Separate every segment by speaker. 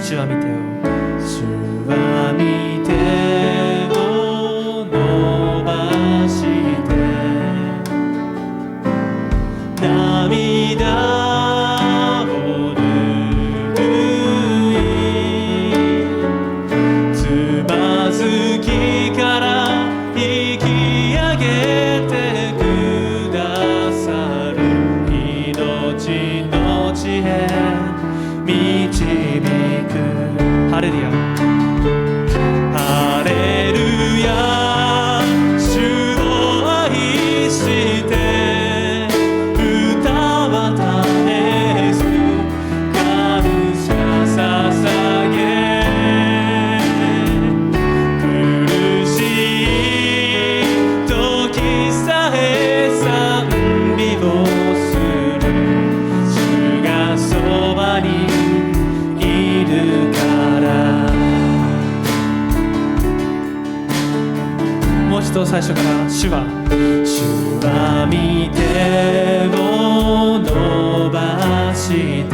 Speaker 1: 主は見てよ。
Speaker 2: 主は御手を伸ばして涙を拭い、つまずきから引き上げてくださる、命の地へ導く。ハレルヤ、ハレルヤ、主を愛して歌は絶えず感謝捧げ、苦しい時さえ賛美をする、主がそばにいるから。
Speaker 1: もう一度最初から。主は
Speaker 2: 御手を伸ばして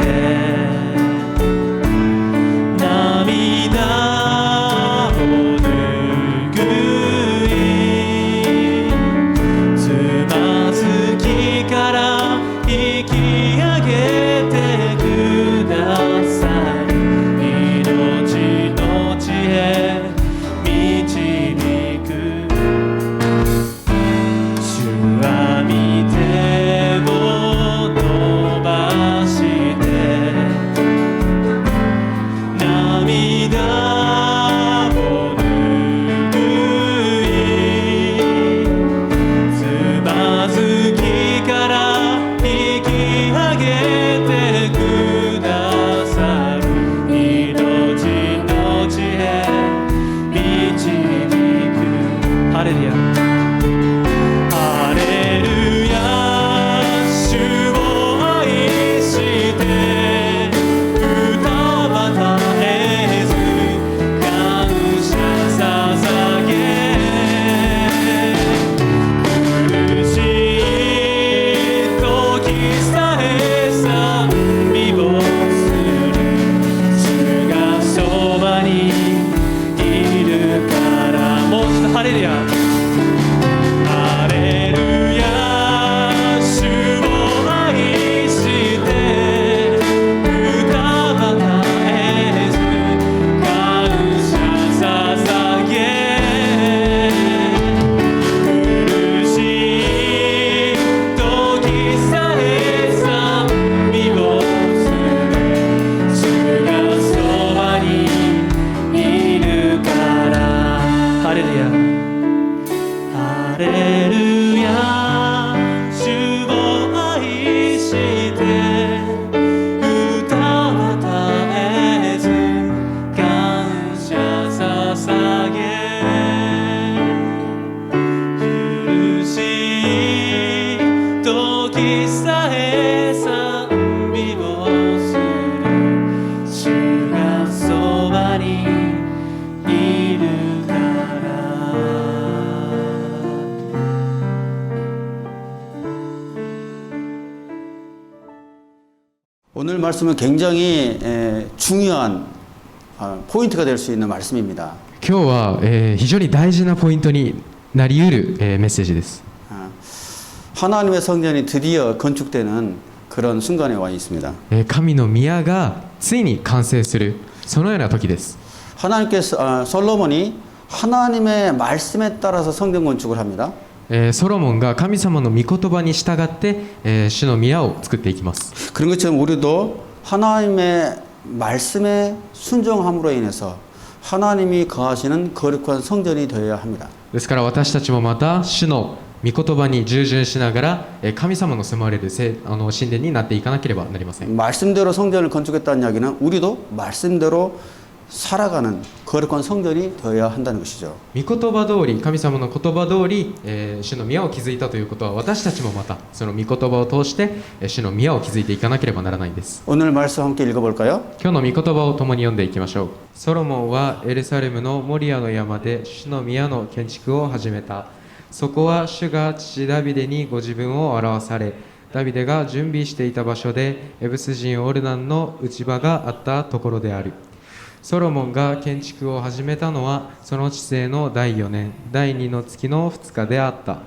Speaker 2: 涙を拭い、つまずきから引き上げてください、命の地へ導く。主は御手を伸ばして涙を拭い、つまずきから引き上げてくださる、命の地へ導く。
Speaker 1: ハレルヤ、
Speaker 2: ハレルヤ、主を愛して歌は絶えず感謝捧げ、苦しい時さえ賛美をする、主がそばにいるから。もう一度ハレルヤ、ハレルヤ、主を愛して歌は絶えず感謝捧げ、苦しい時さえ賛美をする、主がそばにいるから。
Speaker 1: ハレルヤ、
Speaker 2: ハレルヤ、主を愛して歌は絶えず感謝捧げ、苦しい時さえ賛美をする、主がそばにいるから。
Speaker 3: 오늘 말씀은 굉장히 중요한 포인트가 될 수 있는 말씀입니다.
Speaker 4: 今日は、非常に大事なポイントになりうる、メッセージです。
Speaker 3: 하나님의 성전이 드디어 건축되는 그런 순간에 와 있습니다.
Speaker 4: 神の宮がついに完成するそのような時です。
Speaker 3: 하나님께서 솔로몬이 하나님의 말씀에 따라서 성전 건축을 합니다.
Speaker 4: ソロモンが神様の御言葉に従って、主の宮を作っていきます。
Speaker 3: 그런 것처럼 우리도 하나님의 말씀에 순종함으로 인해서 하나님이 거하시는 거룩한 성전이 되어야 합니다.
Speaker 4: ですから私たちもまた主の御言葉に従順しながら神様の住まわれる神殿になっていかなければなりません。
Speaker 3: 말씀대로 성전을 건축했다는 이야기는 우리도 말씀대로 살아가는 거룩한 성전이 되어야 한다는 것이죠.
Speaker 4: 御言葉通り、神様の言葉通り、主の宮を築いたということは、私たちもまたその御言葉を通して、主の宮を築いていかなければならないんです。
Speaker 3: 오늘 말씀 함께 읽어볼까요?
Speaker 4: 今日の御言葉を共に読んでいきましょう。ソロモンはエルサレムのモリアの山で主の宮の建築を始めた。そこは主が父ダビデにご自分を表され、ダビデが準備していた場所でエブス人オルナンの内場があったところである。ソロモンが建築を始めたのはその治世の第4年第2の月の2日であった。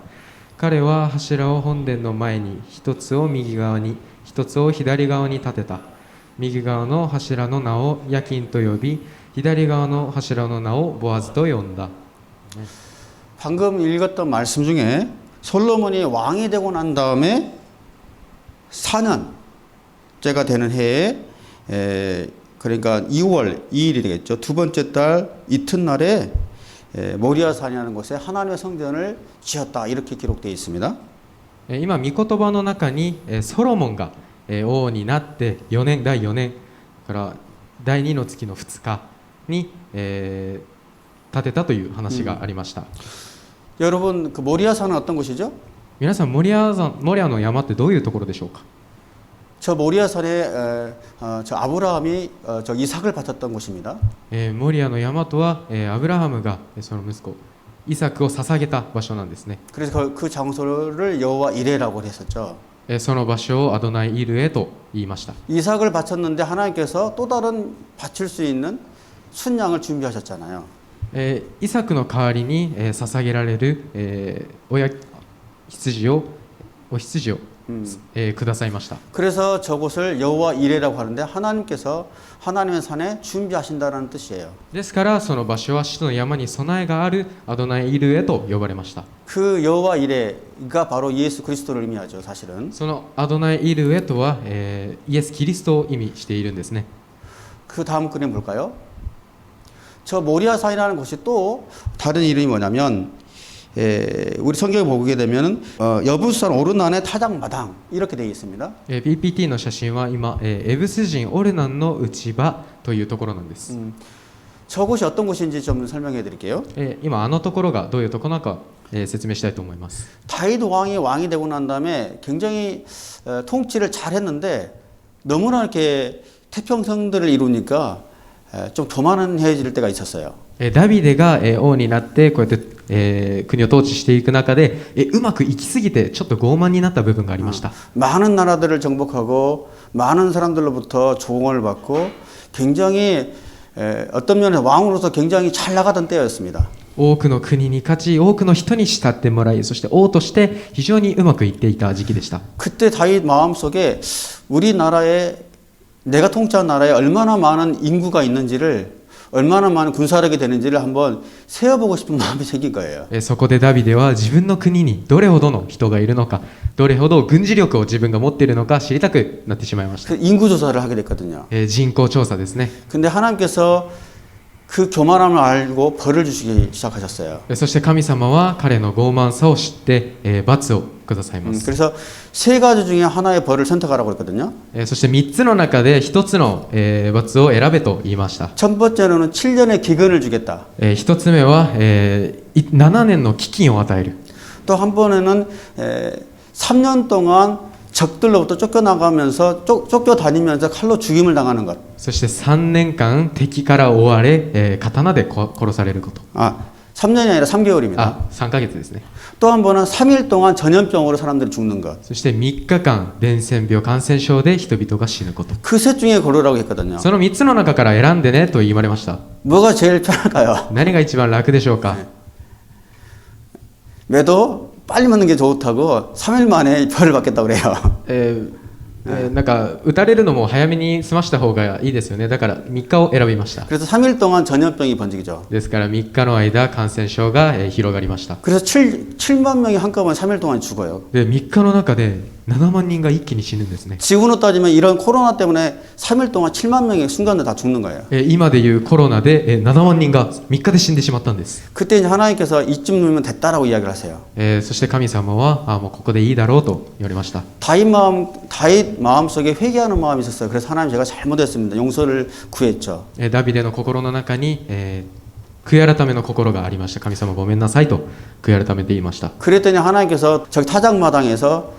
Speaker 4: 彼は柱を本殿の前に一つを右側に一つを左側に立てた。右側の柱の名をヤキンと呼び左側の柱の名をボアズと呼んだ。
Speaker 3: 방금 읽었던 말씀 중에 솔로몬이 왕이 되고 난 다음에 4년째가 되는 해에 그러니까 2월 2일이 되겠죠. 두 번째 달 이튿날에 모리아산이라는 곳에 하나님의 성전을 지었다. 이렇게 기록되어 있습니다.
Speaker 4: 今御言葉の中にソロモンが王になって4年第4年から第2の月の2日に建てたという話がありました。
Speaker 3: 여러분 그 모리아산은 어떤 곳이죠?
Speaker 4: 皆さんモリアの山ってどういうところでしょうか。
Speaker 3: 저 모리아산에 저 아브라함이 저 이삭을 바쳤던 곳입니다.
Speaker 4: モリアの山とはアブラハムがその息子イサクを捧げた場所なんですね。
Speaker 3: 그래서 그 장소를 여호와 이레라고 했었죠.
Speaker 4: その場所をアドナイイルエと言いました。
Speaker 3: 이삭을 바쳤는데 하나님께서 또 다른 바칠 수 있는 순양을 준비하셨잖아요.
Speaker 4: イサクの代わりに捧げられるお羊をくださいました。
Speaker 3: 그래서 저곳을 여호와 이레라고 하는데 하나님께서 하나님의 산에 준비하신다는 뜻이에요.
Speaker 4: ですからその場所は主の山に備えがあるアドナイイルエと呼ばれました。
Speaker 3: 그 여호와 이레가 바로 예수 그리스도를 의미하죠, 사실은.
Speaker 4: そのアドナイイルエとはイエス・キリストを意味しているんですね。
Speaker 3: 그 다음 그림 볼까요? 저 모리아산이라는 곳이 또 다른 이름이 뭐냐면 우리 성경에 보게 되면 여부산 오르난의 타작마당 이렇게 되어 있습니다.
Speaker 4: PPT の写真は今エブス人オルナンの内場というところなんです。
Speaker 3: 저곳이 어떤 곳인지 좀 설명해 드릴게요.
Speaker 4: 今あのところがどういうところなのか説明したいと思います。
Speaker 3: 다윗 왕이 되고 난 다음에 굉장히 통치를 잘했는데 너무나 이렇게 태평성들을 이루니까 좀 교만해질 때가 있었어요.
Speaker 4: ダビデが王になってこうやって国を統治していく中でうまくいきすぎてちょっと傲慢になった部分がありました。
Speaker 3: 많은 나라들을 정복하고 많은 사람들로부터 조공을 받고 굉장히 어떤 면에서 왕으로서 굉장히 잘 나가던 때였습니다.
Speaker 4: 多くの国に勝ち多くの人に慕ってもらいそして王として非常にうまくいっていた時期でした。
Speaker 3: 그때 다윗 마음속에 우리나라에 내가 통치한 나라에 얼마나 많은 인구가 있는지를 얼마나 많은 군사력이 되는지를 한번 세어보고 싶은 마음이 생긴 거예요.
Speaker 4: そこでダビデは自分の国にどれほどの人がいるのかどれほど軍事力を自分が持っているのか知りたくなってしまいました。
Speaker 3: 그 인구 조사를 하게 됐거든요.
Speaker 4: 人口調査ですね。
Speaker 3: 근데 하나님께서 그 교만함을 알고 벌을 주시기 시작하셨어요.
Speaker 4: そして神様は彼の傲慢さを知って罰をくださいます。
Speaker 3: 그래서 세 가지 중에 하나의 벌을 선택하라고 했거든요.
Speaker 4: そして3つの中で1つの罰を選べと言いました。
Speaker 3: 첫 번째로는 7년의 기근을 주겠다.
Speaker 4: 1つ目は7年の飢饉を与える。
Speaker 3: 또 한 번에는 3년 동안 적들로부터 쫓겨나가면서 쫓겨다니면서 칼로 죽임을 당하는 것.
Speaker 4: そして3年間敵から追われ刀で殺されること。
Speaker 3: 3년이 아니라 3개월입니다.
Speaker 4: 3ヶ月ですね。
Speaker 3: 또 한 번은 3일 동안 전염병으로 사람들이 죽는 것.
Speaker 4: そして3日間伝染病感染症で人々が死ぬこと。
Speaker 3: 그 셋 중에 고르라고 했거든요.
Speaker 4: その3つの中から選んでねと言われました。
Speaker 3: 뭐가 제일 편할까요?
Speaker 4: 何が一番楽でしょうか。
Speaker 3: 매도 빨리 맞는 게 좋다고 3일 만에 벌을 받겠다고 그래요.
Speaker 4: なんか打たれるのも早めに済ました方がいいですよね。だから3日を選びました。
Speaker 3: 그래서 3일 동안 전염병이 번지죠.
Speaker 4: ですから3日の間感染症が広がりました。
Speaker 3: 그래서 7만 명이 한꺼번에 3일 동안 죽어요.
Speaker 4: で3日の中で7万人が一気に死ぬんですね。
Speaker 3: 지구로 따지면 이런 코로나 때문에 3일 동안 7만 명이 순간에 다 죽는 거예요.
Speaker 4: 今でいうコロナで7万人が3日で死んでしまったんです。
Speaker 3: 그때 이제 하나님께서 이쯤 누면 됐다라고 이야기를 하세요.
Speaker 4: そして神様はもうここでいいだろうと言われました。
Speaker 3: 다윗 마음속에 회개하는 마음이 있었어요. 그래서 하나님 제가 잘못했습니다. 용서를 구했죠.
Speaker 4: ダビデの心の中に悔い改めの心がありました。神様ごめんなさいと悔い改めて言いました。
Speaker 3: 그랬더니 하나님께서 저기 타작마당에서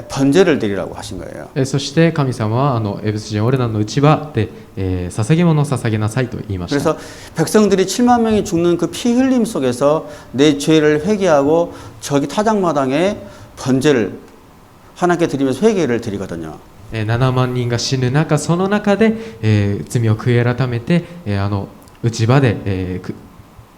Speaker 3: 번제를 드리라고 하신 거예요.
Speaker 4: そして神様はエブス人オルナンの内場で捧げ物を捧げなさいと言いました。
Speaker 3: 그래서 백성들이 7만 명이 죽는 그 피 흘림 속에서 내 죄를 회개하고 저기 타작마당에 번제를 하나님께 드리면서 회개를 드리거든요.
Speaker 4: 7万人が死ぬ中、その中で、罪を悔い改めて、内場で、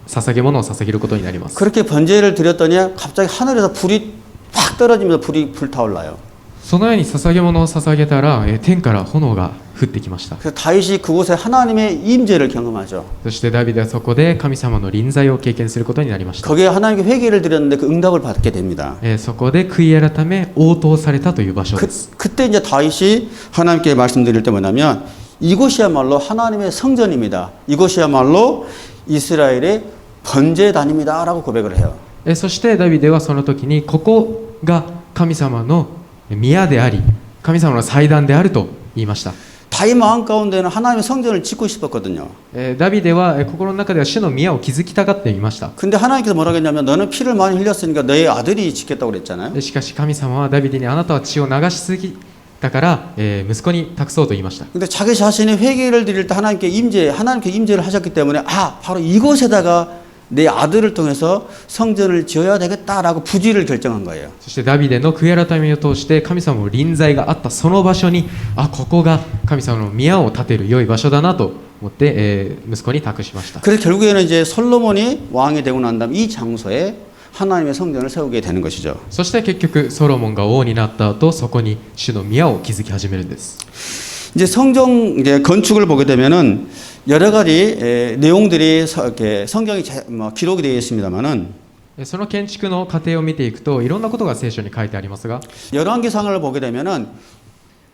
Speaker 4: 捧げ物を捧げることになります。
Speaker 3: 그렇게 번제를 드렸더니 갑자기 하늘에서 불이 팍 떨어지면서 불이 불타올라요.
Speaker 4: そのように捧げ物を捧げたら、天から炎が降ってきました。
Speaker 3: 그래서 다윗이 그곳에 하나님의 임재를 경험하죠.
Speaker 4: そしてダビデはそこで神様の臨在を経験することになりました。
Speaker 3: 거기에 하나님께 회개를 드렸는데 그 응답을 받게 됩니다.
Speaker 4: そこで悔い改め応答されたという場所です。
Speaker 3: 그때 이제 다윗이 하나님께 말씀드릴 때 뭐냐면 이곳이야말로 하나님의 성전입니다. 이곳이야말로 이스라엘의 번제단입니다라고 고백을 해요.
Speaker 4: そしてダビデはその時にここが神様の宮であり神様の祭壇であると言いました。
Speaker 3: 다윗 마음 가운데는 하나님의 성전을 짓고 싶었거든요.
Speaker 4: ダビデは心の中では主の宮を築きたがっていました。
Speaker 3: 근데 하나님께서 뭐라고 했냐면 너는 피를 많이 흘렸으니까 너의 아들이 짓겠다고 그랬잖아요.
Speaker 4: しかし神様はダビデにあなたは血を流しすぎたから、息子に託そうと言いました。
Speaker 3: 근데 자기 자신이 회개를 드릴 때 하나님께 임재를 하셨기 때문에 바로 이곳에다가 내 아들을 통해서 성전을 지어야 되겠다라고 부지를 결정한 거예요.
Speaker 4: そしてダビデの悔い改めを通して神様の臨在があったその場所にここが神様の宮を建てる良い場所だなと思って、息子に託しました。
Speaker 3: 그래서 결국에는 이제 솔로몬이 왕이 되고 난 다음 이 장소에 하나님의 성전을 세우게 되는 것이죠.
Speaker 4: そして結局ソロモンが王になった後そこに主の宮を築き始めるんです。
Speaker 3: 이제 성전 이제 건축을 보게 되면은 여러 가지 내용들이 이렇게 성경이 기록이 되어 있습니다만은
Speaker 4: その建築の過程を見ていくといろんなことが聖書に書いてありますが
Speaker 3: 열왕기상을 보게 되면은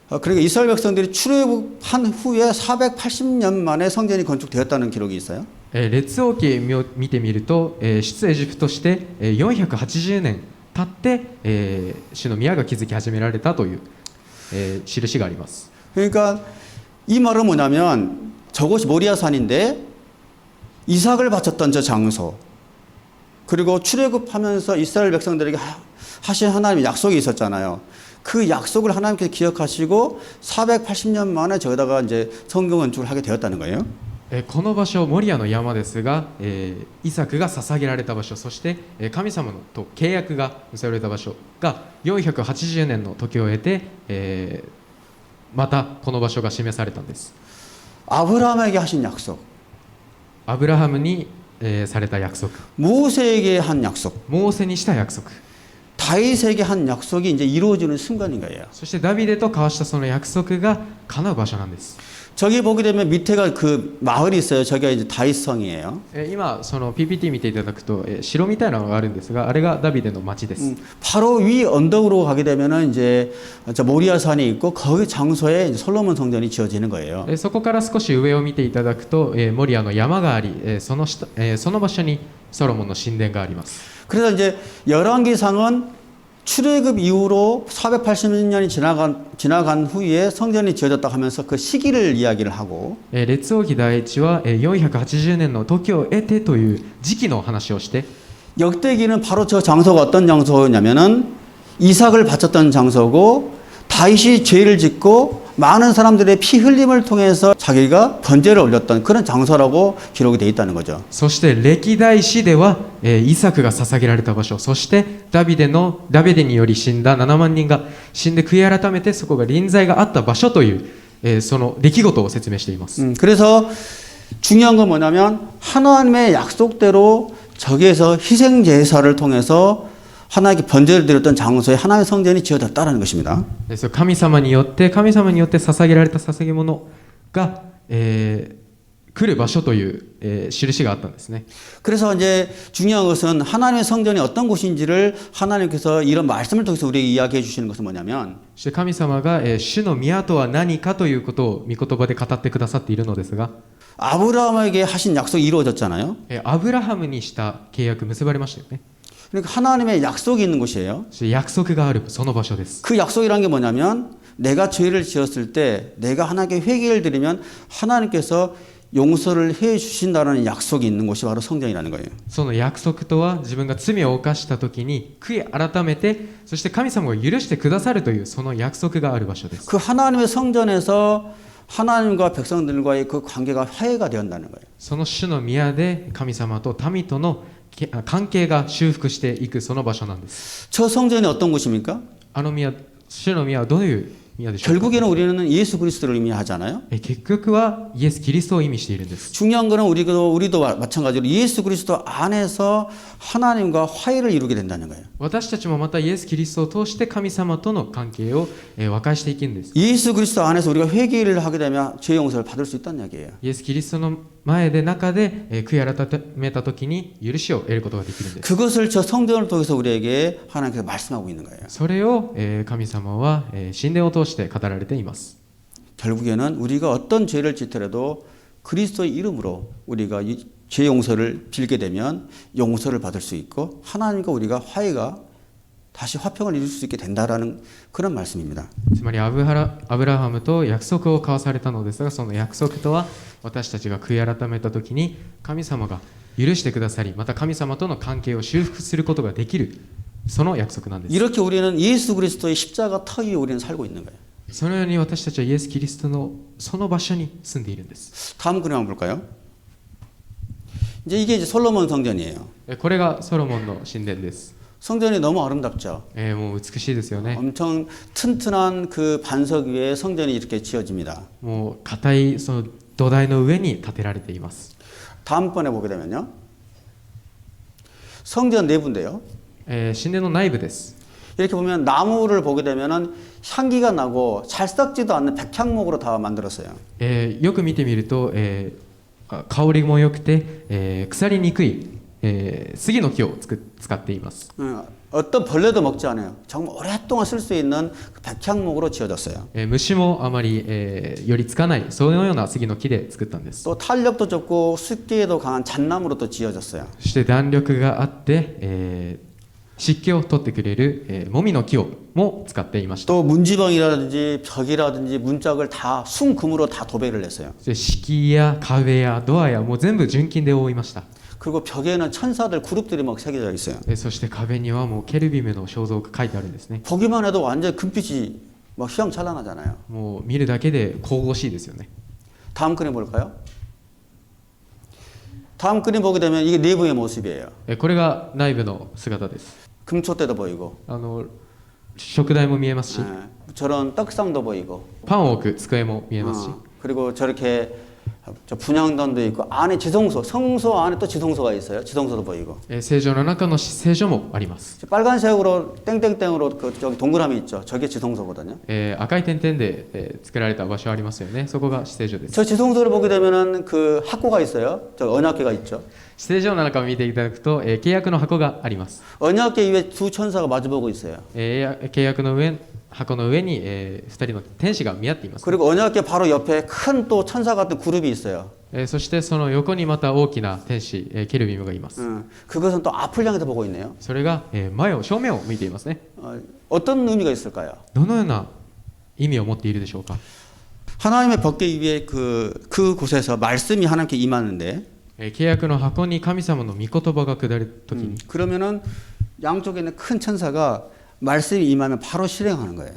Speaker 3: 그러니까 이스라엘 백성들이 출애굽한 후에 480년 만에 성전이 건축되었다는 기록이 있어요.
Speaker 4: 列王記を見てみると、出エジプトして480年経って、主の宮が築き始められたという、印があります。
Speaker 3: 그러니까 이 말은 뭐냐면 저곳이 모리아산인데 이삭을 바쳤던 저 장소 그리고 출애굽하면서 이스라엘 백성들에게 하신 하나님의 약속이 있었잖아요. 그 약속을 하나님께서 기억하시고 480년 만에 저기다가 이제 성경 건축을 하게 되었다는 거예요.
Speaker 4: この場所モリアの山ですが、イサクが捧げられた場所そして、神様のと契約が結ばれた場所が480年の時を経て、またこの場所が示されたんです。
Speaker 3: 아브라함에게 하신 약속
Speaker 4: アブラハムに、された約束
Speaker 3: 모세에게 한 약속
Speaker 4: モーセにした約束
Speaker 3: 다윗에게 한 약속이 이제 이루어지는 순간인 거예요.
Speaker 4: そしてダビデと交わしたその約束が叶う場所なんです。
Speaker 3: 저기 보게 되면 밑에가 그 마을이 있어요. 저기가 이제 다윗성이에요.
Speaker 4: 今その PPT 見ていただくと、城みたいなのがあるんですがあれがダビデの町です。
Speaker 3: 바로 위 언덕으로 가게 되면은 이제 저 모리아산이 있고 거기 장소에 이제 솔로몬 성전이 지어지는 거예요.
Speaker 4: そこから少し上を見ていただくと、モリアの山があり、その場所にソロモンの神殿があります。
Speaker 3: 그래서 이제 열왕기상은 출애굽 이후로 480년이 지나간 후에 성전이 지어졌다 하면서 그 시기를 이야기를 하고
Speaker 4: 列王記第一は480年の時を得てという時期の話をして
Speaker 3: 역대기는 바로 저 장소가 어떤 장소냐면은 이삭을 바쳤던 장소고 다윗이 죄를 짓고 많은 사람들의 피 흘림을 통해서 자기가 번제를 올렸던 그런 장소라고 기록이 되어 있다는 거죠.
Speaker 4: そして歴代史では、イサクが捧げられた場所そしてダビデにより死んだ7万人が死んで悔い改めてそこが臨在があった場所という、その出来事を説明しています。
Speaker 3: 그래서 중요한 건 뭐냐면 하나님의 약속대로 저기에서 희생 제사를 통해서 하나님께 번제를 드렸던 장소에 하나님의 성전이 지어졌다는 것입니다.
Speaker 4: 神様によって捧げられた捧げ物が、来る場所という、印があったんですね。
Speaker 3: 그래서 이제 중요한 것은 하나님의 성전이 어떤 곳인지를 하나님께서 이런 말씀을 통해서 우리에게 이야기해 주시는 것은 뭐냐면
Speaker 4: そして神様が、主の宮とは何かということを御言葉で語ってくださっているのですが
Speaker 3: 아브라함에게 하신 약속이 이루어졌잖아요.
Speaker 4: アブラハムにした契約結ばれましたよね。
Speaker 3: 그러니까 하나님의 약속이 있는 곳이에요.
Speaker 4: 約束があるその場所です。
Speaker 3: 그 약속이란 게 뭐냐면 내가 죄를 지었을 때 내가 하나님께 회개를 드리면 하나님께서 용서를 해 주신다는 약속이 있는 곳이 바로 성전이라는 거예요.
Speaker 4: その約束とは自分が罪を犯した時に悔い改めてそして神様が許してくださるというその約束がある場所です。
Speaker 3: 그 하나님의 성전에서 하나님과 백성들과의 그 관계가 화해가 되었다는 거예요.
Speaker 4: その主の宮で神様と民との関係が修復していくその場所なんです。
Speaker 3: 저 성전이 어떤 곳입니까?
Speaker 4: 主の宮はどういう嫌でしょうか。
Speaker 3: 결국에는 우리는 예수 그리스도를 의미하잖아요.
Speaker 4: 結局はイエス・キリストを意味しているんです。
Speaker 3: 중요한 거는 우리도 마찬가지로 예수 그리스도 안에서 하나님과 화해를 이루게 된다는 거예요.
Speaker 4: 私たちもまたイエス・キリストを通して神様との関係を和解していくんです。
Speaker 3: 예수 그리스도 안에서 우리가 회개를 하게 되면 죄 용서를 받을 수 있다는 얘기예요.
Speaker 4: イエス・キリストの前で中で悔い改めた時に許しを得ることができるんです。
Speaker 3: 그것을 저 성경을 통해서 우리에게 하나님께서 말씀하고 있는 거예요.
Speaker 4: それを神様は神殿を通して語られています。
Speaker 3: 결국에는 우리가 어떤 죄를 짓더라도 그리스도의 이름으로 우리가 이 죄 용서를 빌게 되면 용서를 받을 수 있고 하나님과 우리가 화해가 다시 화평을 이룰 수 있게 된다라는 그런 말씀입니다.
Speaker 4: つまりアブラハムと約束を交わされたのですが、その約束とは私たちが悔い改めた時に神様が許してくださり、また神様との関係を修復することができる、その約束なんです。
Speaker 3: 이렇게 우리는 예수 그리스도의 십자가 터 위에 우리는 살고 있는 거예요.
Speaker 4: そのように私たちはイエス・キリストのその場所に住んでいるんです。
Speaker 3: 다음 그림 한번 볼까요? 이게 이제 솔로몬 성전이에요.
Speaker 4: これがソロモンの神殿です。
Speaker 3: 성전이 너무 아름답죠.
Speaker 4: もう美しいですよね。
Speaker 3: 엄청 튼튼한 그 반석 위에 성전이 이렇게 지어집니다.
Speaker 4: もう硬いその土台の上に建てられています。
Speaker 3: 다음번에 보게 되면요. 성전 내부인데요.
Speaker 4: 神殿の内部です。
Speaker 3: 이렇게 보면 나무를 보게 되면은 향기가 나고 잘 썩지도 않는 백향목으로 다 만들었어요.
Speaker 4: よく見てみると、香りも良くて、腐りにくい、杉の木を使っています。
Speaker 3: 어떤 벌레도 먹지 않아요. 정말 오랫동안 쓸 수 있는 그 백향목으로 지어졌어요.
Speaker 4: 虫もあまり、寄りつかないそのような杉の木で作ったんです。
Speaker 3: 또 탄력도 좋고 습기에도 강한 잣나무로 또 지어졌어요.
Speaker 4: そして弾力があって、湿気を取ってくれる、もみの木をも使っていました。
Speaker 3: 또 문지방이라든지 벽이라든지 문짝을 다 순금으로 다 도배를 했어요.
Speaker 4: そして敷居や壁やドアやもう全部純金で覆いました。
Speaker 3: 그리고 벽에는 천사들 그룹들이 막 새겨져 있어요.
Speaker 4: そして壁にはもうケルビムの肖像が書いてあるんですね。
Speaker 3: 보기만 해도 완전 금빛이 막 휘황찬란하잖아요.
Speaker 4: もう見るだけで神々しいですよね。
Speaker 3: 다음 그림 볼까요? 다음 그림 보게 되면 이게 내부의 모습이에요.
Speaker 4: これが内部の姿です。
Speaker 3: 금초대도 보이고
Speaker 4: 食台も見えますし、
Speaker 3: 저런 떡상도 보이고
Speaker 4: パンを置く机も見えますし、
Speaker 3: 그리고 저렇게 저 분향단도 있고 안에 지성소, 성소 안에 또 지성소가 있어요. 지성소도 보이고
Speaker 4: 聖所の中の聖所もあります。
Speaker 3: 빨간색으로 땡땡땡으로 그 저기 동그라미 있죠. 저게 지성소거든요.
Speaker 4: 赤い点々で、作られた場所ありますよね。そこが聖所です。
Speaker 3: 저 지성소를 보게 되면은 그 학고가 있어요. 저 언약궤가 있죠.
Speaker 4: 聖所の中を見ていただくと、契約の箱があります。
Speaker 3: 언약궤 위에 두 천사가 마주보고 있어요.
Speaker 4: 契約の箱の上に、2人の天使が見合っています。
Speaker 3: 그리고 언약궤 바로 옆에 큰 또 천사 같은 그룹이 있어요.
Speaker 4: そしてその横にまた大きな天使、ケルビムがいます。
Speaker 3: 그것은 또 앞을 향해서 보고 있네요.
Speaker 4: それが、正面を向いていますね。
Speaker 3: 어떤 의미가 있을까요?
Speaker 4: どのような意味を持っているでしょうか。
Speaker 3: 하나님의 법궤 위에 그곳에서 말씀이 하나님께 임하는데
Speaker 4: 契約の箱に神様の御言葉が下るときに、
Speaker 3: 그러면은 양쪽에 있는 큰 천사가 말씀이 임하면 바로 실행하는 거예요.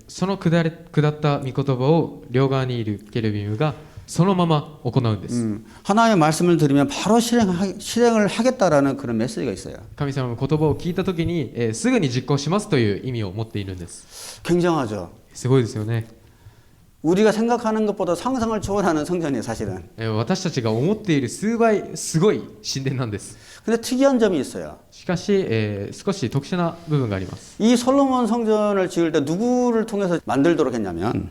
Speaker 4: その下った御言葉を両側にいるケルビムがそのまま行うんです。
Speaker 3: 하나님의 말씀을 들으면 바로 실행을 하겠다라는 그런 메시지가 있어요.
Speaker 4: 神様の言葉を聞いたときに、すぐに実行しますという意味を持っているんです。
Speaker 3: 굉장하죠.
Speaker 4: すごいですよね。
Speaker 3: 우리가 생각하는 것보다 상상을 초월하는 성전이에요, 사실은.
Speaker 4: 私たちが思っている数倍すごい神殿なんです。
Speaker 3: 근데 특이한 점이 있어요.
Speaker 4: しかし、少し特殊な部分があります。
Speaker 3: 이 솔로몬 성전을 지을 때 누구를 통해서 만들도록 했냐면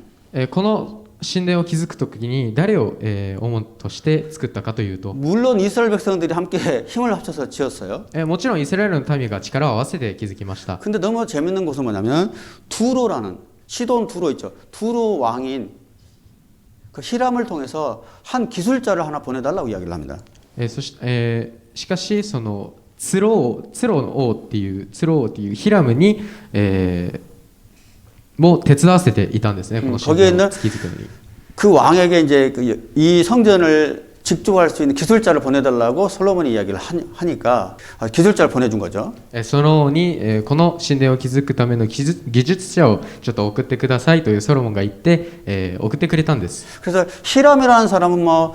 Speaker 4: この神殿を築くときに誰を、主として作ったかというと、
Speaker 3: 물론 이스라엘 백성들이 함께 힘을 합쳐서 지었어요.
Speaker 4: もちろんイスラエルの民が力を合わせて築きました。
Speaker 3: 근데 너무 재밌는 것은 뭐냐면 두로라는 시돈 두로 있죠. 두로 왕인 그 히람을 통해서 한 기술자를 하나 보내달라고 이야기를 합니다.
Speaker 4: しかしそのツロ王っていうヒラムに、も手伝わせていたんですね。この神殿を築くのに。
Speaker 3: 그 왕에게 이제 이 성전을 직접할 수 있는 기술자를 보내달라고 솔로몬이 이야기를 하니까 기술자를 보내준 거죠.
Speaker 4: その王に、この神殿を築くための技術者をちょっと送ってくださいというソロモンが言って、送ってくれたんです。
Speaker 3: 그래서 히람이라는 사람은 뭐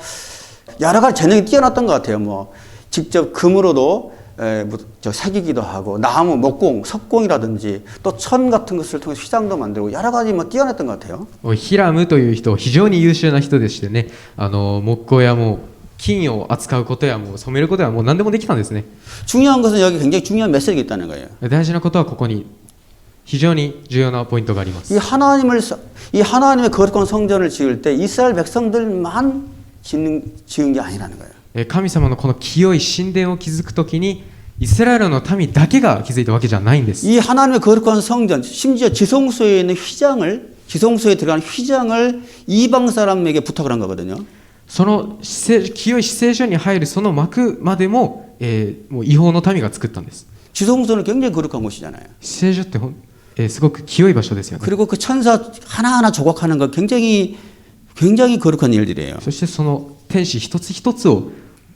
Speaker 3: 여러 가지 재능이 뛰어났던 것 같아요. 뭐 직접 금으로도 새기기도 하고 나무, 목공, 석공이라든지 또 천 같은 것을 통해서 휘장도 만들고 여러 가지 뭐 뛰어냈던 것 같아요.
Speaker 4: ヒラムという人、非常に優秀な人でしてね、木工やもう金を扱うことやもう染めることやもう何でもできたんですね。
Speaker 3: 중요한 것은 여기 굉장히 중요한 메시지가 있다는 거예요.
Speaker 4: 大事なことはここに非常に重要なポイントがあります。
Speaker 3: 이 하나님의 거룩한 성전을 지을 때 이스라엘 백성들만 지은 게 아니라는 거예요.
Speaker 4: 神様のこの清い神殿を築くときにイスラエルの民だけが築いたわけじゃないんです。
Speaker 3: 이 하나님의 거룩한 성전, 심지어 지성소에 있는 지성소에 들어간 휘장을 이방 사람에게 부탁을 한 거거든요.
Speaker 4: その清い至聖所に入るその幕までも、もう違法の民が作ったんです。
Speaker 3: 지성소는 굉장히 거룩한 곳이잖아요.
Speaker 4: 至聖所ってすごく清い場所ですよね。
Speaker 3: 그리고 그 천사 하나하나 조각하는 거 굉장히 거룩한 일들이에요.
Speaker 4: そしてその天使一つ一つを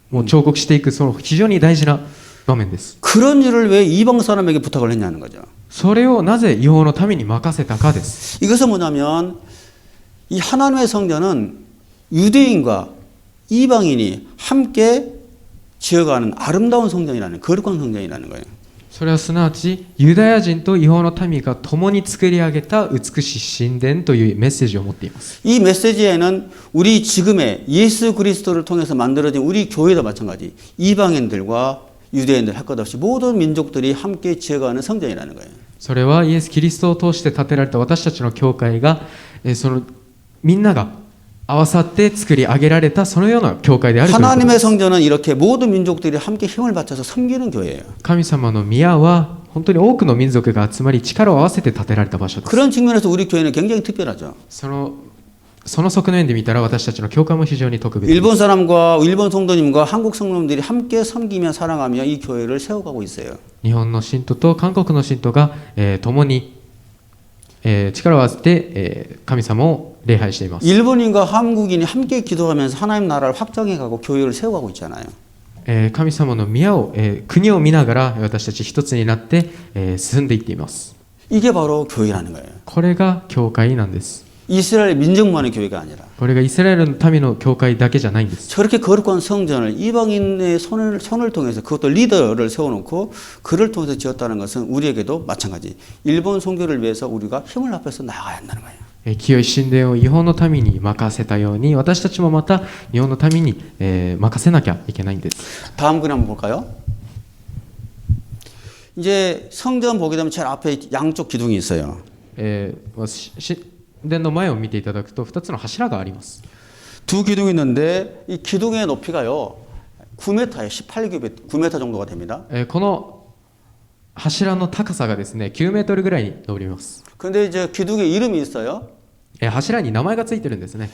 Speaker 4: もう彫刻していくその非常に大事な場面です。
Speaker 3: 그런 일을 왜 이방 사람에게 부탁을 했냐는 거죠.
Speaker 4: それをなぜ違法の民に任せたかです。
Speaker 3: 이것은 뭐냐면 이 하나님의 성전은 유대인과 이방인이 함께 지어가는 아름다운 성전이라는 거룩한 성전이라는 거예요.
Speaker 4: それはすなわちユダヤ人と違法の民が共に作り上げた美しい神殿というメッセージを持っています。
Speaker 3: 이 메시지에는 우리 지금의 예수 그리스도를 통해서 만들어진 우리 교회도 마찬가지 이방인들과 유대인들 할 것 없이 모든 민족들이 함께 지어가는 성전이라는 거예요.
Speaker 4: それはイエス・キリストを通して建てられた私たちの教会がそのみんなが合わさって作り上げられたそのような教会であるということです。
Speaker 3: 하나님의 성전은 이렇게 모든 민족들이 함께 힘을 바쳐서 섬기는 교회예요.
Speaker 4: 神様の宮は本当に多くの民族が集まり力を合わせて建てられた場所です。
Speaker 3: 그런 측면에서 우리 교회는 굉장히 특별하죠.
Speaker 4: その側面で見たら私たちの教会も非常に特別です。
Speaker 3: 일본 사람과 일본 성도님과 한국 성도님들이 함께 섬기며 사랑하며 이 교회를 세워가고 있어요.
Speaker 4: 日本の信徒と韓国の信徒が、共に、力を合わせて、神様を礼拝しています。
Speaker 3: 일본인과 한국인이 함께 기도하면서 하나님 나라를 확장해가고 교회를 세워가고 있잖아요.
Speaker 4: 神様の宮を、国を見ながら私たち一つになって、進んでいっています。
Speaker 3: 이게 바로 교회라는 거예요.
Speaker 4: これが教会なんです。
Speaker 3: 이스라엘 민족만의 교회가 아니라
Speaker 4: これがイスラエルの民の教会だけじゃないんです。
Speaker 3: 저렇게 거룩한 성전을 이방인의 손을 통해서 그것도 리더를 세워놓고 그를 통해서 지었다는 것은 우리에게도 마찬가지. 일본 선교를 위해서 우리가 힘을 합해서 나가야 한다는 거예요.
Speaker 4: 清い神殿を違法の民に任せたように私たちもまた日本の民に、任せなきゃいけないんです。
Speaker 3: 다음 그림 한번 볼까요? 이제 성전 보게 되면 제일 앞에 양쪽 기둥이 있어요.
Speaker 4: 神殿の前を見ていただくと2つの柱があります。
Speaker 3: 두 기둥이 있는데 이 기둥의 높이가요 9m예요. 18m 정도가 됩니다.
Speaker 4: この柱の高さがですね9メートルぐらいに伸びます。
Speaker 3: 근데 이제 기둥에 이름이 있어요.
Speaker 4: 柱に名前がついてるんですね。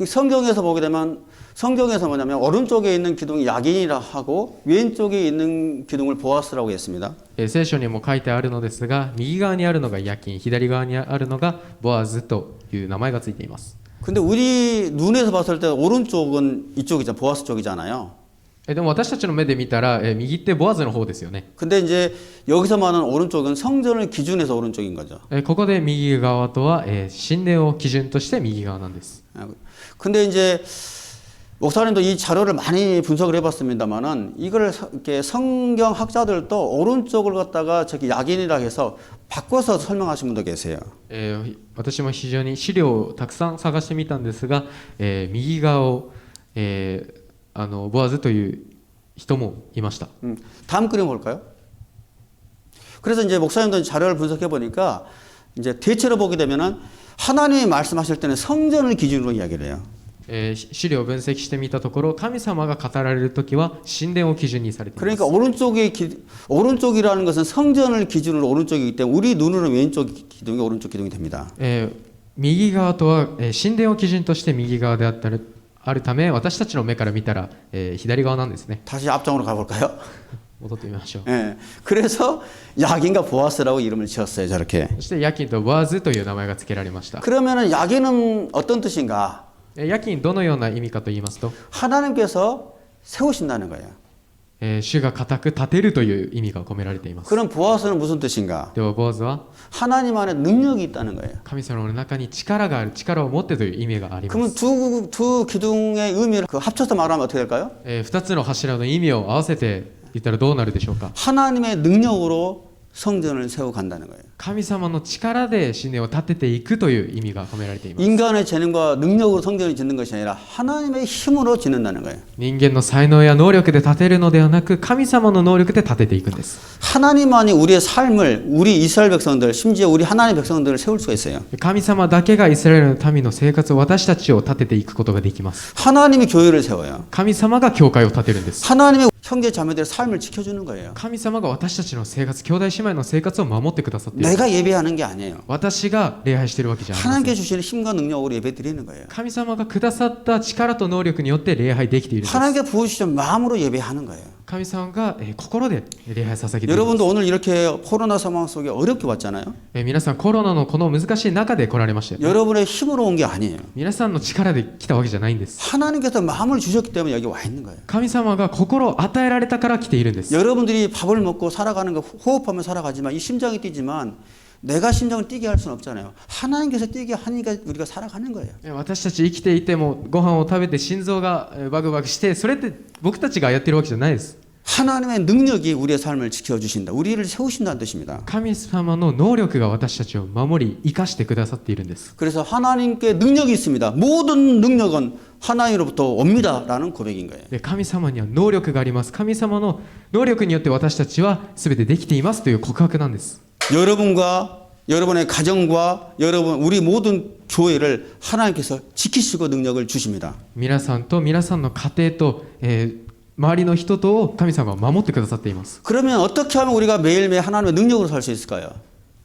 Speaker 3: 성경에서 보게 되면 성경에서 뭐냐면 오른쪽에 있는 기둥이 야긴이라 하고 왼쪽에 있는 기둥을 보아스라고 했습니다.
Speaker 4: 聖書にも書いてあるのですが右側にあるのがヤキン左側にあるのがボアズという名前がついています。
Speaker 3: 근데 우리 눈에서 봤을 때 오른쪽은 이쪽이잖아. 보아스 쪽이잖아요.
Speaker 4: でも私たちの目で見たら右ってボアズの方ですよね。
Speaker 3: 근데 이제 여기서 말하는 오른쪽은 성전을 기준해서 오른쪽인 거죠.
Speaker 4: ここで右側とは神殿を基準として右側なんです。
Speaker 3: 근데 이제 목사님도 이 자료를 많이 분석을 해봤습니다만은 이걸 이렇게 성경 학자들도 오른쪽을 갖다가 저기 야긴이라 해서 바꿔서 설명하신 분도 계세요.
Speaker 4: 私も非常に資料をたくさん探してみたんですが、右側を、ボアズという人もいました。
Speaker 3: 다음 그림 볼까요? 그래서 이제 목사님도 자료를 분석해 보니까 이제 대체로 보게 되면은 하나님이 말씀하실 때는 성전을 기준으로 이야기를 해요.
Speaker 4: 資料を分析してみたところ神様が語られるときは神殿を基準にされています。
Speaker 3: 그러니까 오른쪽이라는 것은 성전을 기준으로 오른쪽이기 때문에 우리 눈으로는 왼쪽 기둥이 오른쪽 기둥이 됩니다.
Speaker 4: 右側とは神殿を基準として右側であるため私たちの目から見たら左側なんですね。
Speaker 3: 다시 앞장으로 가볼까요?
Speaker 4: 戻ってみましょう。
Speaker 3: 예. 그래서 야긴과 보아스라고 이름을 지었어요. 저렇게.
Speaker 4: そしてヤキンとボアズという名前が付けられました。
Speaker 3: 그러면은 야긴은 어떤 뜻인가?
Speaker 4: ヤキンどのような意味かと言いますと
Speaker 3: 하나님께서 세우신다는 거예요.
Speaker 4: 主が固く立てるという意味が込められています。
Speaker 3: 그럼 보아스는 무슨 뜻인가?
Speaker 4: ではボアズは
Speaker 3: 하나님 안에 능력이 있다는 거예요.
Speaker 4: 神様の中に力がある力を持ってという意味がありま
Speaker 3: 그러면
Speaker 4: す。
Speaker 3: 두 기둥의 의미를 합쳐서 말하면 어떻게 될까요?
Speaker 4: 2つの柱の意味を合わせて言ったらどうなるでしょうか。
Speaker 3: 하나님의 능력으로 성전을 세워 간다는 거예요.
Speaker 4: 神様の力で神殿を建てていくという意味が込められています。
Speaker 3: 인간의 재능과 능력으로 성전을 짓는 것이 아니라 하나님의 힘으로 짓는다는 거예요.
Speaker 4: 人間の才能や能力で建てるのではなく神様の能力で建てていくんです。
Speaker 3: 하나님만이 우리의 삶을 우리 이스라엘 백성들 심지어 우리 하나님 백성들을 세울 수가 있어요.
Speaker 4: 神様だけがイスラエルの民の生活を私たちを立てていくことができます。
Speaker 3: 하나님이 교회를 세워요.
Speaker 4: 神様が教会を建てるんです。
Speaker 3: 하나님의 형제 자매들의 삶을 지켜주는 거예요.
Speaker 4: 神様が私たちの生活、兄弟姉妹の生活を守ってくださっている。
Speaker 3: 내가 예배하는 게 아니에요.
Speaker 4: 私が礼拝しているわけじゃありませ
Speaker 3: 하나님께
Speaker 4: ん。
Speaker 3: 주시는 힘과 능력으로 예배 드리는 거예요.
Speaker 4: 神様がくださった力と能力によって礼拝できているんです。
Speaker 3: 하나님께 부어주신 마음으로 예배하는 거예요.
Speaker 4: 神様が心で礼拝捧げているんです。
Speaker 3: 여러분도 오늘 이렇게 코로나 상황 속에 어렵게 왔잖아요.
Speaker 4: 皆さんコロナのこの難しい中で来られましたよね。
Speaker 3: 여러분의 힘으로 온 게 아니에요.
Speaker 4: 皆さんの力で来たわけじゃないんです。
Speaker 3: 하나님께서 마음을 주셨기 때문에 여기 와 있는 거예요.
Speaker 4: 神様が心を与えられたから来ているんです。
Speaker 3: 여러분들이 밥을 먹고 살아가는 거 호흡하며 살아가지만 이 심장이 뛰지만 내가 심장을 뛰게 할 수는 없잖아요. 하나님께서 뛰게 하니까 우리가 살아가는 거예요.
Speaker 4: 私たち生きていてもご飯を食べて心臓がバクバクしてそれって僕たちがやってるわけじゃないです。
Speaker 3: 하나님의 능력이 우리의 삶을 지켜주신다. 우리를 세우신다는 뜻입니다.
Speaker 4: 神様の能力が私たちを守り生かしてくださっているんです。
Speaker 3: 그래서 하나님께 능력이 있습니다. 모든 능력은 하나님으로부터 옵니다라는 고백인 거예요.
Speaker 4: で神様には能力があります。神様の能力によって私たちは全てできていますという告白なんです。
Speaker 3: 여러분과 여러분의 가정과 여러분 우리 모든 교회를 하나님께서 지키시고 능력을 주십니다.
Speaker 4: 皆さんと皆さんの家庭と、周りの人とを神様は守ってくださっています。
Speaker 3: 그러면 어떻게 하면 우리가 매일매일 하나님의 능력으로 살 수 있을까요?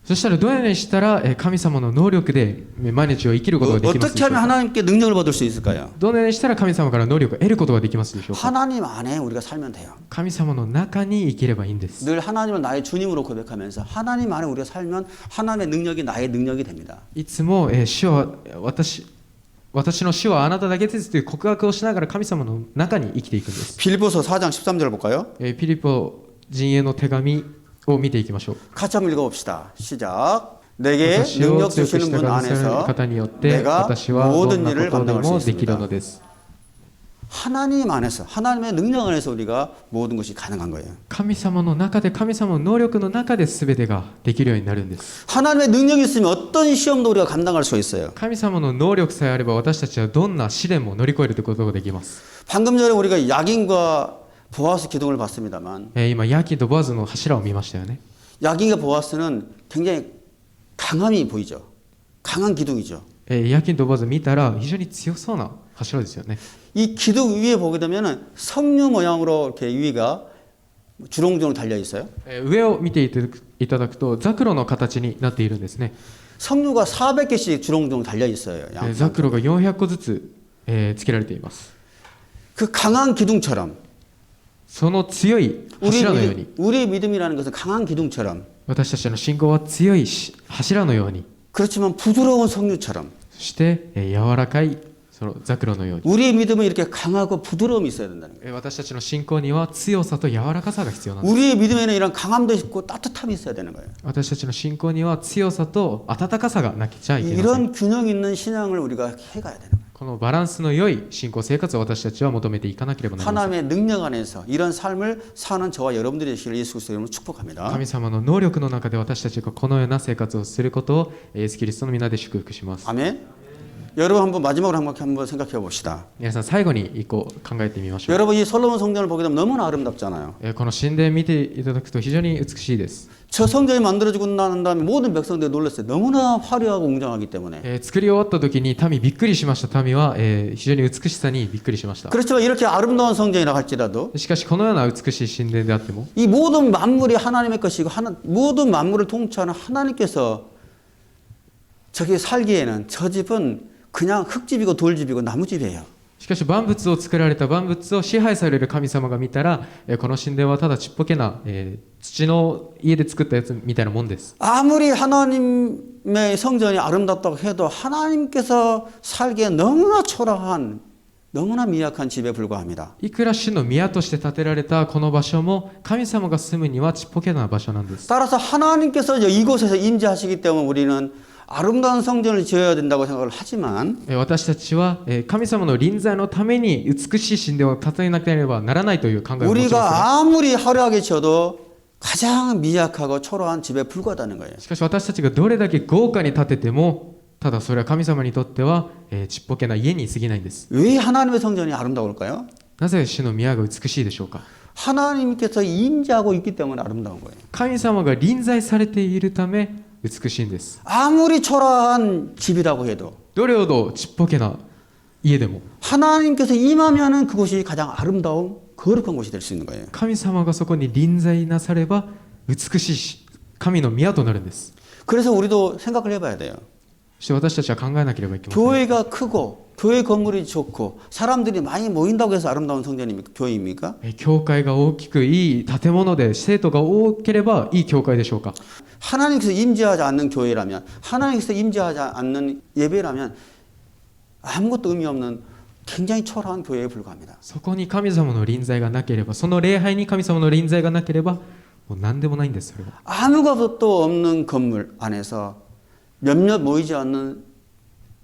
Speaker 4: そしたらどのようにしたら神様の能力で毎日を生きることができますでし
Speaker 3: 어떻게
Speaker 4: ょう
Speaker 3: 하면
Speaker 4: か。
Speaker 3: 하나님께 능력을 받을 수 있을까요?
Speaker 4: どのようにしたら神様から能力を得ることができますでしょうか。
Speaker 3: 하나님 안에 우리가 살면 돼요.
Speaker 4: 神様の中に生きればいいんです。
Speaker 3: 늘 하나님을 나의 주님으로 고백하면서 하나님 안에 우리가 살면 하나님의 능력이 나의 능력이 됩니다.
Speaker 4: いつも、主は私の主はあなただけですという告白をしながら神様の中に生きていくんです。
Speaker 3: 빌보서 4장 13절 볼까요?
Speaker 4: ピリポ陣営の手紙を見ていきましょう。
Speaker 3: 같이 한번 읽어봅시다. 시작. 내게
Speaker 4: 私を
Speaker 3: 능력
Speaker 4: 強く
Speaker 3: 주시는
Speaker 4: してく
Speaker 3: 분
Speaker 4: ださる
Speaker 3: 안에서
Speaker 4: 方によって
Speaker 3: 내가
Speaker 4: 私はどん
Speaker 3: 모든
Speaker 4: な
Speaker 3: 일을
Speaker 4: ことで
Speaker 3: 감당할 수
Speaker 4: もできる
Speaker 3: 있습니다.
Speaker 4: のです。
Speaker 3: 하나님 안에서 하나님의 능력 안에서 우리가 모든 것이 가능한 거예요.
Speaker 4: 神様の中で神様の能力の中で全てができるようになるんです。
Speaker 3: 하나님의 능력이 있으면 어떤 시험도 우리가 감당할 수 있어요.
Speaker 4: 神様の能力さえあれば私たちはどんな試練も乗り越えることができます。
Speaker 3: 방금 전에 우리가 야긴과 보아스 기둥을 봤습니다만
Speaker 4: 今ヤキとボアズの柱を見ましたよね。
Speaker 3: 야긴과 보아스는 굉장히 강함이 보이죠. 강한 기둥이죠.
Speaker 4: ヤキとボアズ見たら非常に強そうな柱ですよね。
Speaker 3: 이 기둥 위에 보게 되면은 석류 모양으로 이렇게 위가 주렁주렁 달려 있어요.
Speaker 4: 上を見ていただくとザクロの形になっているんですね。
Speaker 3: 석류가 400개씩 주렁주렁 달려 있어요.
Speaker 4: ザクロが400個ずつ、つけられています。
Speaker 3: 그 강한 기둥처럼
Speaker 4: その強い柱のように
Speaker 3: 우리의 믿음이라는 것은 강한 기둥처럼
Speaker 4: 私たちの信仰は強い柱のように
Speaker 3: 그렇지만 부드러운 석류처럼
Speaker 4: そして柔らかいそのザクロのように
Speaker 3: 우리의 믿음은 이렇게 강하고 부드러움이 있어야 된다는 거예요.
Speaker 4: 私たちの信仰には強さと柔らかさが必要なんです。
Speaker 3: 우리의 믿음에는 이런 강함도 있고 따뜻함이 있어야 되는 거예요.
Speaker 4: 私たちの信仰には強さと温かさがなきゃいけません。
Speaker 3: 이런 균형 있는 신앙을 우리가 해가야 되는 거예요.
Speaker 4: このバランスの良い信仰生活を私たちは求めていかなければなりません。
Speaker 3: 하나님의 능력 안에서 이런 삶을 사는 저와 여러분들이 되시길 예수 그리스도 이름으로 축복합니다.
Speaker 4: 神様の能力の中で私たちがこのような生活をすることをイエスキリストの皆で祝福します。
Speaker 3: 아멘. 여러분 한번 마지막으로 한번 생각해 봅시다.
Speaker 4: 皆さん最後に一個考えてみましょう。
Speaker 3: 여러분 이 솔로몬 성전을 보게 되면 너무나 아름답잖아요.
Speaker 4: この神殿見ていただくと非常に美しいです。
Speaker 3: 저 성전이 만들어지고 난 다음에 모든 백성들이 놀랐어요. 너무나 화려하고 웅장하기 때문에.
Speaker 4: 作り終わった時に民びっくりしました。民は非常に美しさにびっくりしました。
Speaker 3: 그렇지만 이렇게 아름다운 성전이라 할지라도
Speaker 4: しかしこのような美しい神殿であっても
Speaker 3: 이 모든 만물이 하나님의 것이고 모든 만물을 통치하는 하나님께서 저기 살기에는 저 집은 그냥 흙집이고 돌집이고 나무집이에요.
Speaker 4: しかし万物を作られた万物を支配される神様が見たらこの神殿はただちっぽけな土の家で作ったやつみたいなもんです。
Speaker 3: 아무리 하나님의 성전이 아름답다고 해도 하나님께서 살기에 너무나 초라한 너무나 미약한 집에 불과합니다.
Speaker 4: いくら主の宮として建てられたこの場所も神様が住むにはちっぽけな場所なんです。
Speaker 3: 따라서 하나님께서 이곳에서 임재하시기 때문에 우리는 아름다운 성전을 지어야 된다고 생각을 하지만
Speaker 4: 私たちは神様の臨在のために美しい神殿を建てなければならないという考えを持ちますが
Speaker 3: 우리가 아무리 화려하게 지어도 가장 미약하고 초라한 집에 불과하다는 거예요.
Speaker 4: しかし私たちがどれだけ豪華に建ててもただそれは神様にとってはちっぽけな家に過ぎないんです。
Speaker 3: 왜 하나님의 성전이 아름다울까요?
Speaker 4: なぜ主の宮が美しいでしょうか。
Speaker 3: 하나님께서 임재하고 있기 때문에 아름다운 거예요.
Speaker 4: 神様が臨在されているため美しいんです。
Speaker 3: 아무리 초라한 집이라고 해도
Speaker 4: どれほどちっぽけな家でも
Speaker 3: 하나님께서 임하면은 그곳이 가장 아름다운 거룩한 곳이 될 수 있는 거예요.
Speaker 4: 神様がそこに臨在なされば美しいし神の宮となるんです。
Speaker 3: 그래서 우리도 생각을 해봐야 돼요.
Speaker 4: そして私たちは考えなければいけません。
Speaker 3: 교회가 크고 교회 건물이 좋고 사람들이 많이 모인다고 해서 아름다운 성전입니까? 교회입니까?
Speaker 4: 教会が大きくいい建物で生徒が多ければいい教会でしょうか。
Speaker 3: 하나님께서 임재하지 않는 교회라면 하나님께서 임재하지 않는 예배라면 아무것도 의미 없는 굉장히 초라한 교회에 불과합니다.
Speaker 4: そこに神様の臨在がなければその礼拝に神様の臨在がなければもう何でもないんです。それは
Speaker 3: 아무것도 없는 건물 안에서 몇몇 모이지 않는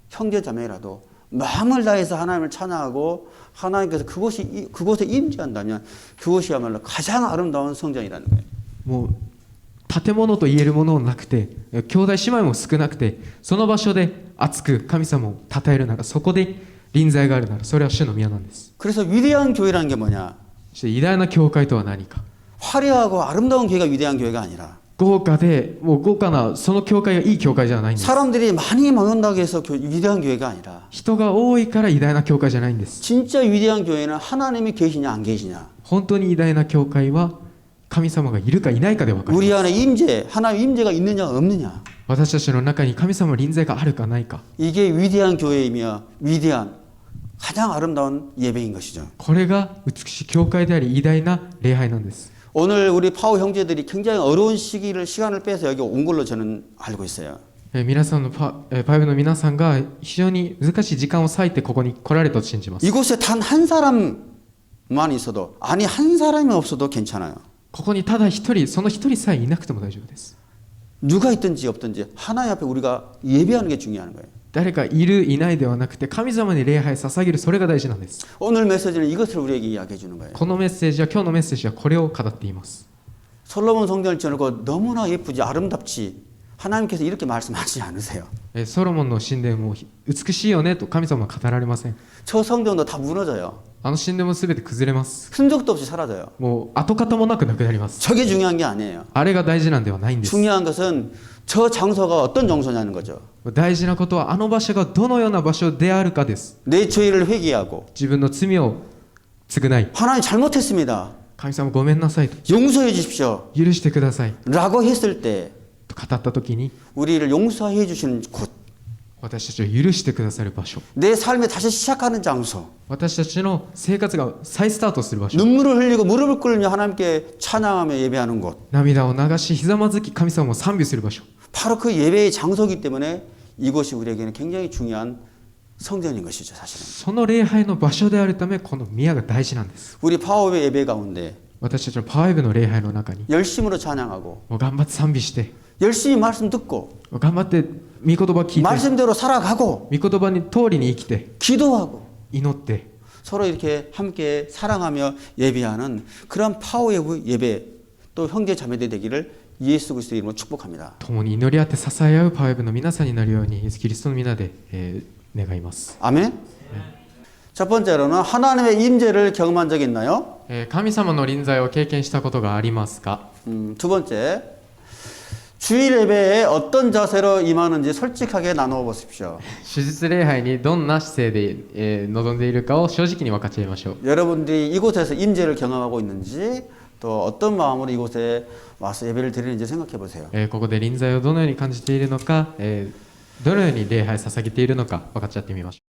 Speaker 3: 형제자매라도 마음을 다해서 하나님을 찬양하고 하나님께서 그곳에 임재한다면 그곳이야말로 가장 아름다운 성전이라는 거예요.
Speaker 4: もう建物と言えるものなくて兄弟姉妹も少なくてその場所で熱く神様を称えるならそこで臨在があるならそれは主の宮なんです。
Speaker 3: 그래서 위대한 교회라는 게 뭐냐?
Speaker 4: そして偉大な教会とは何か。
Speaker 3: 화려하고 아름다운 교회가 위대한 교회가 아니라
Speaker 4: 豪華でもう豪華なその教会がいい教会じゃないんです。
Speaker 3: 사람들이 많이 모인다고 해서 위대한 교회가 아니라
Speaker 4: 人が多いから偉大な教会じゃないんです。
Speaker 3: 진짜 위대한 교회는 하나님이 계시냐 안 계시냐
Speaker 4: 本当に偉大な教会は神様がいるかいないかで分かり
Speaker 3: 우리
Speaker 4: ます。
Speaker 3: 안에 임재 하나님 임재가 있느냐 없느냐
Speaker 4: 私たちの中に神様の臨在があるかないか。
Speaker 3: 이게 위대한 교회이며 위대한 가장 아름다운 예배인 것이죠.
Speaker 4: これが美しい教会であり偉大な礼拝なんです。
Speaker 3: 오늘 우리 파워 형제들이 굉장히 어려운 시간을 빼서 여기 온 걸로 저는 알고 있어요.
Speaker 4: 皆さんのパイブの皆さんが非常に難しい時間を割いてここに来られたと信じます。
Speaker 3: 이곳에 단 한 사람만 있어도 아니 한 사람이 없어도 괜찮아요.
Speaker 4: ここにただ一人その一人さえいなくても大丈夫です。
Speaker 3: 누가 있든지 없든지 하나님 앞에 우리가 예배하는 게 중요한 거예요.
Speaker 4: 誰かいるいないではなくて神様に礼拝捧げるそれが大事なんです。
Speaker 3: 오늘 메시지는 이것을 우리에게 이야기해 주는 거예요.
Speaker 4: このメッセージは今日のメッセージはこれを語っています。
Speaker 3: 솔로몬 성전을 지어놓고 너무나 예쁘지 아름답지 하나님께서 이렇게 말씀하시지 않으세요.
Speaker 4: ソロモンの神殿も美しいよねと神様は語られません。
Speaker 3: 저 성전도 다 무너져요.
Speaker 4: あの神殿も全て崩れます。
Speaker 3: 흔적도 없이 사라져요.
Speaker 4: もう跡形もなくなくなります。
Speaker 3: 저게 중요한 게 아니에요.
Speaker 4: あれが大事なんではないんです。
Speaker 3: 중요한 것은 저 장소가 어떤 장소냐는 거죠.
Speaker 4: 大事なことはあの場所がどのような場所であるかです。
Speaker 3: 내 죄를 회개하고
Speaker 4: 自分の罪を償い
Speaker 3: 하나님 잘못했습니다.
Speaker 4: 神様ごめんなさいと
Speaker 3: 용서해 주십시오.
Speaker 4: 許してください
Speaker 3: 라고 했을 때
Speaker 4: と語った時に
Speaker 3: 우리를 용서해 주시는 곳,
Speaker 4: 私たちを許してくださる場所
Speaker 3: 내 삶이 다시 시작하는 장소,
Speaker 4: 私たちの生活が再スタートする場所
Speaker 3: 눈물을 흘리고 무릎을 꿇으며 하나님께 찬양하며 예배하는 곳,
Speaker 4: 涙を流しひざまずき神様を賛美する場所
Speaker 3: 바로 그 예배의 장소이기 때문에 이곳이 우리에게는 굉장히 중요한 성전인 것이죠, 사실은.
Speaker 4: その礼拝の場所であるためこの宮が大事なんです。
Speaker 3: 우리 파워의 예배 가운데
Speaker 4: 私たちのパワーウェブの礼拝の中に
Speaker 3: 열심으로 찬양하고
Speaker 4: もう頑張って賛美して
Speaker 3: 열심히 말씀 듣고
Speaker 4: 頑張って御言葉聞いて
Speaker 3: 말씀대로 살아가고
Speaker 4: 御言葉に通りに生きて
Speaker 3: 기도하고
Speaker 4: 祈って
Speaker 3: 서로 이렇게 함께 사랑하며 예배하는 그런 파워의 예배 또 형제 자매들 되기를 예수 그리스도의 이름으로 축복합니다.
Speaker 4: 共に祈り合って支え合うパワーウェブの皆さんになるようにイエスキリストの皆で、願います。
Speaker 3: 아멘. 첫 번째로는 하나님의 임재를 경험한 적이 있나요?
Speaker 4: 神様の臨在を経験したことがありますか？
Speaker 3: 두 번째, 주일 예배에 어떤 자세로 임하는지 솔직하게 나누어 보십시오.
Speaker 4: 手術礼拝にどんな姿勢で、臨んでいるかを正直に分かち合いましょう。
Speaker 3: 여러분들이 이곳에서 임재를 경험하고 있는지 또 어떤 마음으로 이곳에 와서 예배를 드리는지 생각해 보세요.
Speaker 4: ここで臨在をどのように感じているのか、どのように礼拝捧げているのか分かち合ってみましょう。